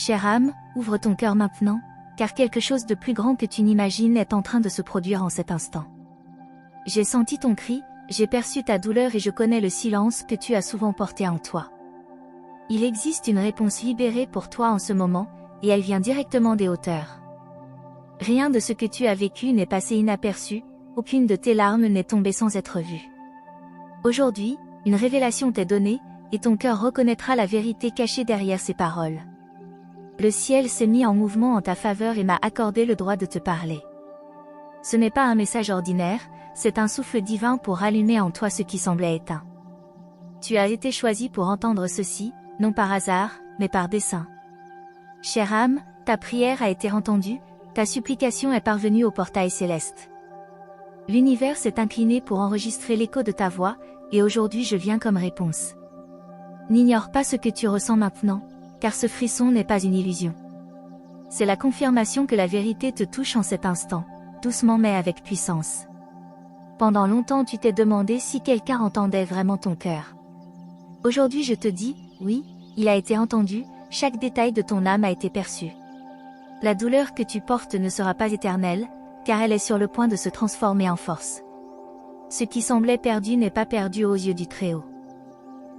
Chère âme, ouvre ton cœur maintenant, car quelque chose de plus grand que tu n'imagines est en train de se produire en cet instant. J'ai senti ton cri, j'ai perçu ta douleur et je connais le silence que tu as souvent porté en toi. Il existe une réponse libérée pour toi en ce moment, et elle vient directement des hauteurs. Rien de ce que tu as vécu n'est passé inaperçu, aucune de tes larmes n'est tombée sans être vue. Aujourd'hui, une révélation t'est donnée, et ton cœur reconnaîtra la vérité cachée derrière ces paroles. Le ciel s'est mis en mouvement en ta faveur et m'a accordé le droit de te parler. Ce n'est pas un message ordinaire, c'est un souffle divin pour rallumer en toi ce qui semblait éteint. Tu as été choisi pour entendre ceci, non par hasard, mais par dessein. Chère âme, ta prière a été entendue, ta supplication est parvenue au portail céleste. L'univers s'est incliné pour enregistrer l'écho de ta voix, et aujourd'hui je viens comme réponse. N'ignore pas ce que tu ressens maintenant, car ce frisson n'est pas une illusion. C'est la confirmation que la vérité te touche en cet instant, doucement mais avec puissance. Pendant longtemps tu t'es demandé si quelqu'un entendait vraiment ton cœur. Aujourd'hui je te dis, oui, il a été entendu, chaque détail de ton âme a été perçu. La douleur que tu portes ne sera pas éternelle, car elle est sur le point de se transformer en force. Ce qui semblait perdu n'est pas perdu aux yeux du Très-Haut.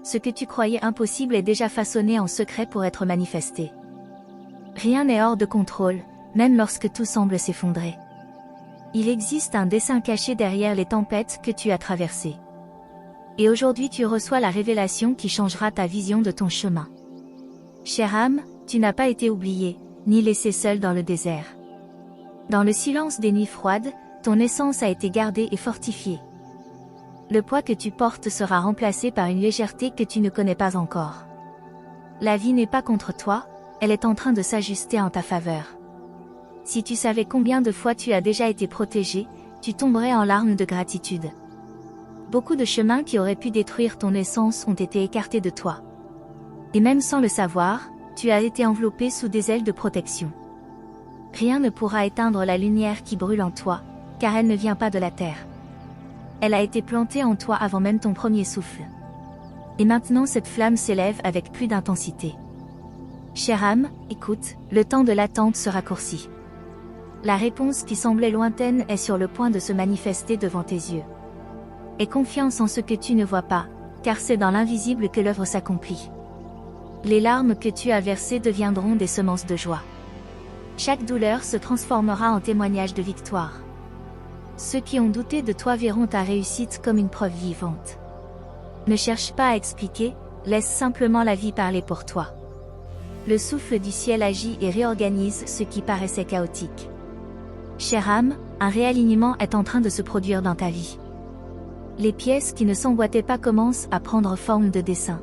Ce que tu croyais impossible est déjà façonné en secret pour être manifesté. Rien n'est hors de contrôle, même lorsque tout semble s'effondrer. Il existe un dessein caché derrière les tempêtes que tu as traversées. Et aujourd'hui tu reçois la révélation qui changera ta vision de ton chemin. Chère âme, tu n'as pas été oubliée, ni laissée seule dans le désert. Dans le silence des nuits froides, ton essence a été gardée et fortifiée. Le poids que tu portes sera remplacé par une légèreté que tu ne connais pas encore. La vie n'est pas contre toi, elle est en train de s'ajuster en ta faveur. Si tu savais combien de fois tu as déjà été protégé, tu tomberais en larmes de gratitude. Beaucoup de chemins qui auraient pu détruire ton essence ont été écartés de toi. Et même sans le savoir, tu as été enveloppé sous des ailes de protection. Rien ne pourra éteindre la lumière qui brûle en toi, car elle ne vient pas de la terre. Elle a été plantée en toi avant même ton premier souffle. Et maintenant cette flamme s'élève avec plus d'intensité. Chère âme, écoute, le temps de l'attente se raccourcit. La réponse qui semblait lointaine est sur le point de se manifester devant tes yeux. Aie confiance en ce que tu ne vois pas, car c'est dans l'invisible que l'œuvre s'accomplit. Les larmes que tu as versées deviendront des semences de joie. Chaque douleur se transformera en témoignage de victoire. Ceux qui ont douté de toi verront ta réussite comme une preuve vivante. Ne cherche pas à expliquer, laisse simplement la vie parler pour toi. Le souffle du ciel agit et réorganise ce qui paraissait chaotique. Chère âme, un réalignement est en train de se produire dans ta vie. Les pièces qui ne s'emboîtaient pas commencent à prendre forme de dessin.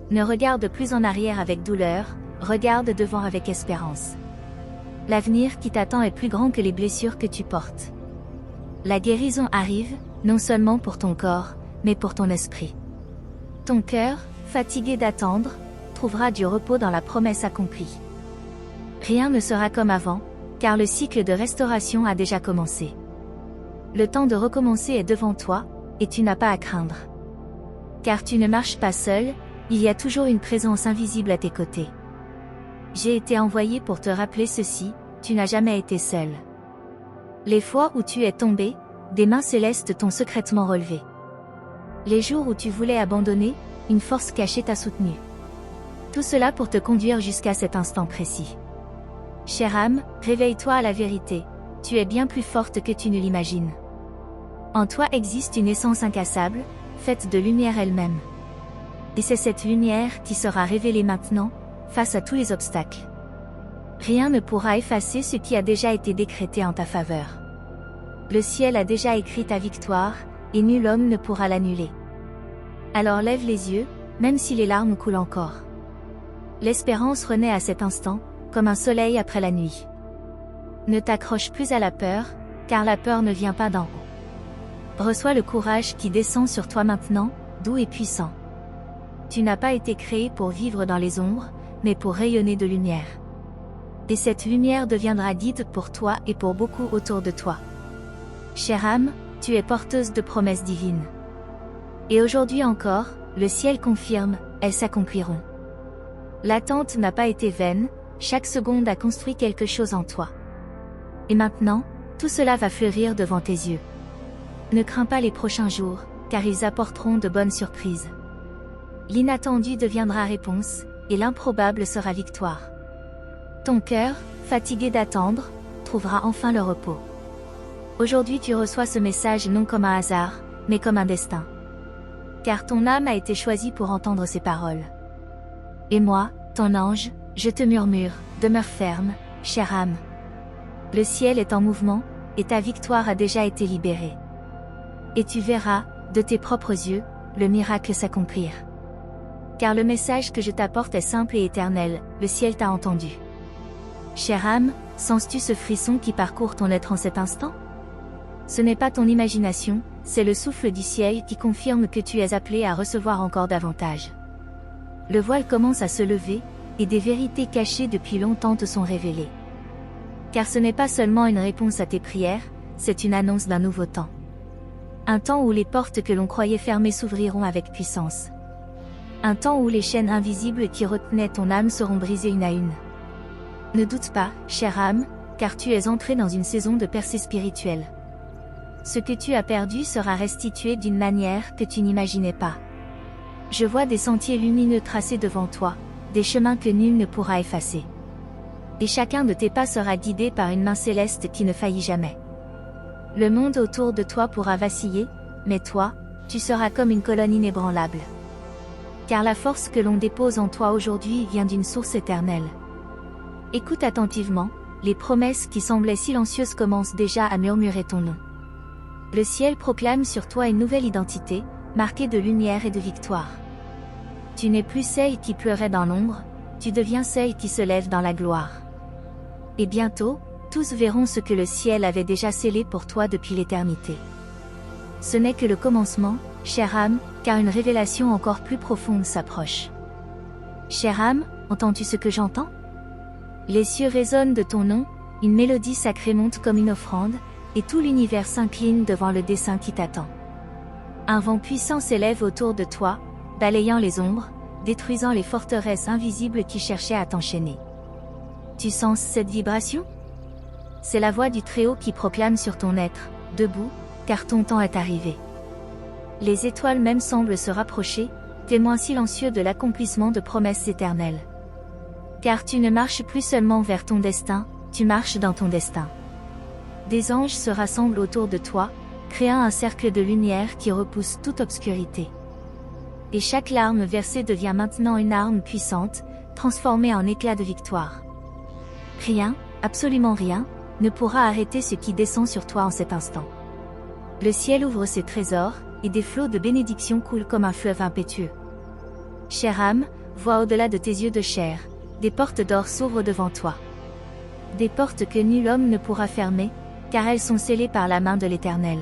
Ne regarde plus en arrière avec douleur, regarde devant avec espérance. L'avenir qui t'attend est plus grand que les blessures que tu portes. La guérison arrive, non seulement pour ton corps, mais pour ton esprit. Ton cœur, fatigué d'attendre, trouvera du repos dans la promesse accomplie. Rien ne sera comme avant, car le cycle de restauration a déjà commencé. Le temps de recommencer est devant toi, et tu n'as pas à craindre. Car tu ne marches pas seul, il y a toujours une présence invisible à tes côtés. J'ai été envoyé pour te rappeler ceci, tu n'as jamais été seul. Les fois où tu es tombé, des mains célestes t'ont secrètement relevé. Les jours où tu voulais abandonner, une force cachée t'a soutenu. Tout cela pour te conduire jusqu'à cet instant précis. Chère âme, réveille-toi à la vérité, tu es bien plus forte que tu ne l'imagines. En toi existe une essence incassable, faite de lumière elle-même. Et c'est cette lumière qui sera révélée maintenant, face à tous les obstacles. Rien ne pourra effacer ce qui a déjà été décrété en ta faveur. Le ciel a déjà écrit ta victoire, et nul homme ne pourra l'annuler. Alors lève les yeux, même si les larmes coulent encore. L'espérance renaît à cet instant, comme un soleil après la nuit. Ne t'accroche plus à la peur, car la peur ne vient pas d'en haut. Reçois le courage qui descend sur toi maintenant, doux et puissant. Tu n'as pas été créé pour vivre dans les ombres, mais pour rayonner de lumière. Et cette lumière deviendra guide pour toi et pour beaucoup autour de toi. Chère âme, tu es porteuse de promesses divines. Et aujourd'hui encore, le ciel confirme, elles s'accompliront. L'attente n'a pas été vaine, chaque seconde a construit quelque chose en toi. Et maintenant, tout cela va fleurir devant tes yeux. Ne crains pas les prochains jours, car ils apporteront de bonnes surprises. L'inattendu deviendra réponse, et l'improbable sera victoire. Ton cœur, fatigué d'attendre, trouvera enfin le repos. Aujourd'hui tu reçois ce message non comme un hasard, mais comme un destin. Car ton âme a été choisie pour entendre ces paroles. Et moi, ton ange, je te murmure, demeure ferme, chère âme. Le ciel est en mouvement, et ta victoire a déjà été libérée. Et tu verras, de tes propres yeux, le miracle s'accomplir. Car le message que je t'apporte est simple et éternel, le ciel t'a entendu. Chère âme, sens-tu ce frisson qui parcourt ton être en cet instant? Ce n'est pas ton imagination, c'est le souffle du ciel qui confirme que tu es appelé à recevoir encore davantage. Le voile commence à se lever, et des vérités cachées depuis longtemps te sont révélées. Car ce n'est pas seulement une réponse à tes prières, c'est une annonce d'un nouveau temps. Un temps où les portes que l'on croyait fermées s'ouvriront avec puissance. Un temps où les chaînes invisibles qui retenaient ton âme seront brisées une à une. Ne doute pas, chère âme, car tu es entrée dans une saison de percée spirituelle. Ce que tu as perdu sera restitué d'une manière que tu n'imaginais pas. Je vois des sentiers lumineux tracés devant toi, des chemins que nul ne pourra effacer. Et chacun de tes pas sera guidé par une main céleste qui ne faillit jamais. Le monde autour de toi pourra vaciller, mais toi, tu seras comme une colonne inébranlable. Car la force que l'on dépose en toi aujourd'hui vient d'une source éternelle. Écoute attentivement, les promesses qui semblaient silencieuses commencent déjà à murmurer ton nom. Le ciel proclame sur toi une nouvelle identité, marquée de lumière et de victoire. Tu n'es plus celle qui pleurait dans l'ombre, tu deviens celle qui se lève dans la gloire. Et bientôt, tous verront ce que le ciel avait déjà scellé pour toi depuis l'éternité. Ce n'est que le commencement, chère âme, car une révélation encore plus profonde s'approche. Chère âme, entends-tu ce que j'entends? Les cieux résonnent de ton nom, une mélodie sacrée monte comme une offrande, et tout l'univers s'incline devant le dessein qui t'attend. Un vent puissant s'élève autour de toi, balayant les ombres, détruisant les forteresses invisibles qui cherchaient à t'enchaîner. Tu sens cette vibration? C'est la voix du Très-Haut qui proclame sur ton être, debout, car ton temps est arrivé. Les étoiles même semblent se rapprocher, témoins silencieux de l'accomplissement de promesses éternelles. Car tu ne marches plus seulement vers ton destin, tu marches dans ton destin. Des anges se rassemblent autour de toi, créant un cercle de lumière qui repousse toute obscurité. Et chaque larme versée devient maintenant une arme puissante, transformée en éclat de victoire. Rien, absolument rien, ne pourra arrêter ce qui descend sur toi en cet instant. Le ciel ouvre ses trésors, et des flots de bénédictions coulent comme un fleuve impétueux. Chère âme, vois au-delà de tes yeux de chair, des portes d'or s'ouvrent devant toi. Des portes que nul homme ne pourra fermer, car elles sont scellées par la main de l'Éternel.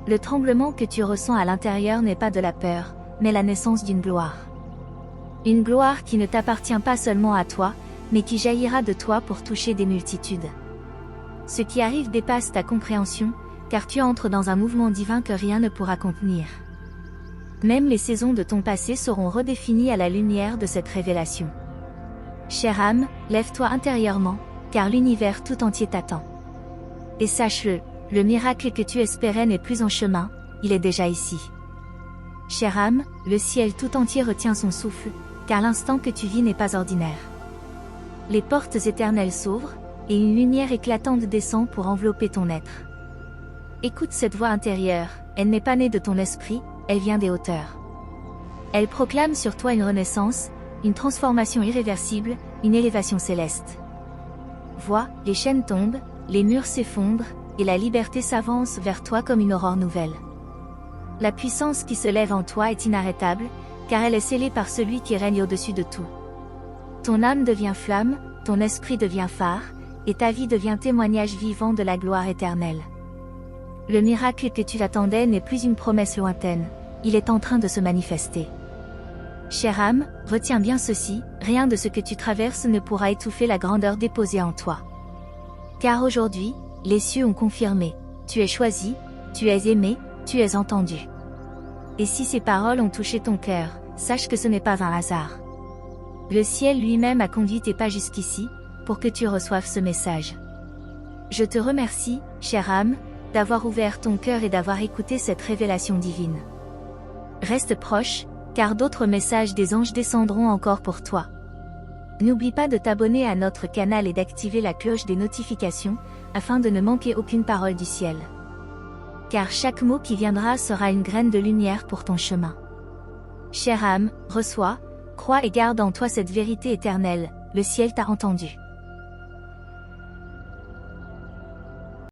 Le tremblement que tu ressens à l'intérieur n'est pas de la peur, mais la naissance d'une gloire. Une gloire qui ne t'appartient pas seulement à toi, mais qui jaillira de toi pour toucher des multitudes. Ce qui arrive dépasse ta compréhension, car tu entres dans un mouvement divin que rien ne pourra contenir. Même les saisons de ton passé seront redéfinies à la lumière de cette révélation. Chère âme, lève-toi intérieurement, car l'univers tout entier t'attend. Et sache-le, le miracle que tu espérais n'est plus en chemin, il est déjà ici. Chère âme, le ciel tout entier retient son souffle, car l'instant que tu vis n'est pas ordinaire. Les portes éternelles s'ouvrent, et une lumière éclatante descend pour envelopper ton être. Écoute cette voix intérieure, elle n'est pas née de ton esprit, elle vient des hauteurs. Elle proclame sur toi une renaissance, une transformation irréversible, une élévation céleste. Vois, les chaînes tombent, les murs s'effondrent, et la liberté s'avance vers toi comme une aurore nouvelle. La puissance qui se lève en toi est inarrêtable, car elle est scellée par celui qui règne au-dessus de tout. Ton âme devient flamme, ton esprit devient phare, et ta vie devient témoignage vivant de la gloire éternelle. Le miracle que tu attendais n'est plus une promesse lointaine, il est en train de se manifester. Chère âme, retiens bien ceci, rien de ce que tu traverses ne pourra étouffer la grandeur déposée en toi. Car aujourd'hui, les cieux ont confirmé, tu es choisi, tu es aimé, tu es entendu. Et si ces paroles ont touché ton cœur, sache que ce n'est pas un hasard. Le ciel lui-même a conduit tes pas jusqu'ici, pour que tu reçoives ce message. Je te remercie, chère âme, d'avoir ouvert ton cœur et d'avoir écouté cette révélation divine. Reste proche, car d'autres messages des anges descendront encore pour toi. N'oublie pas de t'abonner à notre canal et d'activer la cloche des notifications, afin de ne manquer aucune parole du ciel. Car chaque mot qui viendra sera une graine de lumière pour ton chemin. Chère âme, reçois, crois et garde en toi cette vérité éternelle, le ciel t'a entendu.